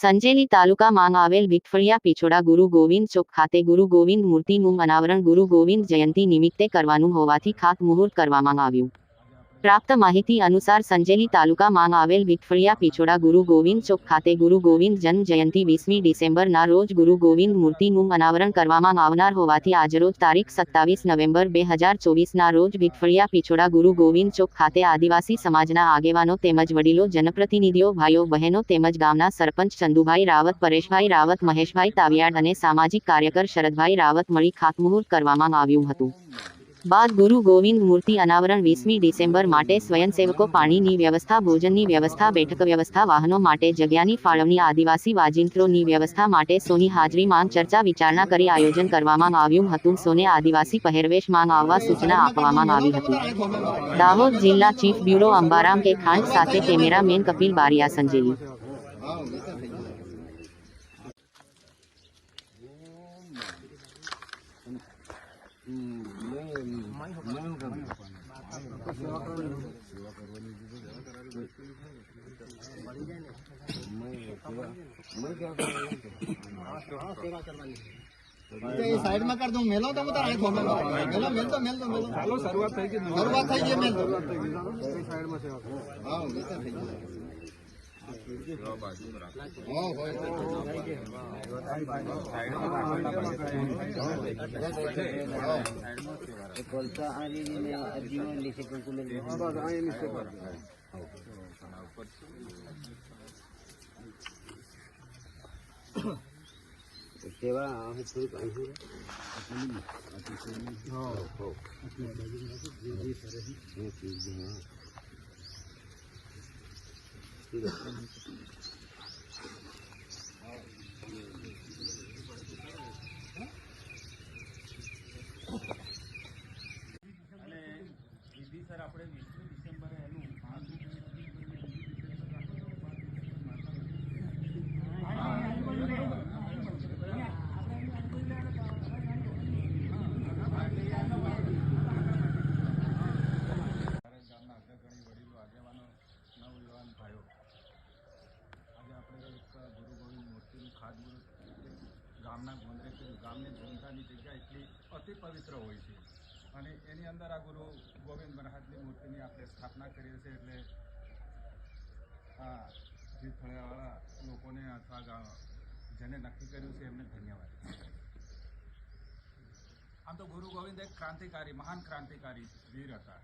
સંજેલી તાલુકામાં આવેલ વિઠફળિયા પીછોડા ગુરુ ગોવિંદ ચોક ખાતે ગુરુ ગોવિંદ મૂર્તિનું અનાવરણ ગુરુ ગોવિંદ જયંતિ નિમિત્તે કરવાનું હોવાથી ખાતમુહૂર્ત કરવામાં આવ્યું। પ્રાપ્ત માહિતી અનુસાર સંજેલી તાલુકામાં આવેલ વિઠફળિયા પીછોડા ગુરુ ગોવિંદ ચોક ખાતે ગુરુ ગોવિંદ જન્મ જયંતિ 20મી ડિસેમ્બરના રોજ ગુરુ ગોવિંદ મૂર્તિનું અનાવરણ કરવામાં આવનાર હોવાથી આજરોજ તારીખ 27 નવેમ્બર 2024ના રોજ વિઠફળિયા પીછોડા ગુરુ ગોવિંદ ચોક ખાતે આદિવાસી સમાજના આગેવાનો તેમજ વડીલો જનપ્રતિનિધિઓ ભાઈઓ બહેનો તેમજ ગામના સરપંચ ચંદુભાઈ રાવત, પરેશભાઈ રાવત, મહેશભાઈ તાવિયાડ અને સામાજિક કાર્યકર શરદભાઈ રાવત મળી ખાતમુહૂર્ત કરવામાં આવ્યું હતું। બાદ ગુરુ ગોવિંદ મૂર્તિ અનાવરણ 20મી ડિસેમ્બર માટે સ્વયંસેવકો પાણીની વ્યવસ્થા, ભોજનની વ્યવસ્થા, બેઠક વ્યવસ્થા, વાહનો માટે જગ્યાની ફાળવણી, આદિવાસી વાજિંત્રોની વ્યવસ્થા માટે સૌની હાજરીમાં ચર્ચા વિચારણા કરી આયોજન કરવામાં આવ્યું હતું। સૌને આદિવાસી પહેરવેશમાં આવવા સૂચના આપવામાં આવી હતી। દાહોદ જિલ્લા ચીફ બ્યુરો અંબારામ કે ખાંડ સાથે કેમેરામેન કપિલ બારિયા, સંજેલી। साइड में कर दूं मेलो तो उधर आए मेलो मेलो मेल तो चलो शुरुआत થઈ ગઈ मेल साइड में सेवा हां उधर થઈ ગઈ हां હોય कोलसा आरी ने जीवन लिखे कैलकुलेट हां बस आए नीचे पर सेवा है थोड़ी पानी हां हो ये सारे ये चीज हां ठीक है। સર આપણે 20મી ડિસેમ્બરે એનું ગામના અગ્રગણી વડીલો, આગેવાનો, નવયુવાન ભાઈઓ, આજે આપણે એક ગુરુ ગોવિંદ મૂર્તિનું ખાતમુહૂર્ત ગામના ગોંદરે કર્યું। ગામની ગોંદરાની જગ્યા એટલી અતિ પવિત્ર હોય છે અને એની અંદર આ ગુરુ ગોવિંદ મહારાજની મૂર્તિની આપણે સ્થાપના કરીએ છીએ। એટલે આ વિઠફળિયાવાળા લોકોને અથવા જેને નક્કી કર્યું છે એમને ધન્યવાદ। આમ તો ગુરુ ગોવિંદ એક ક્રાંતિકારી, મહાન ક્રાંતિકારી વીર હતા।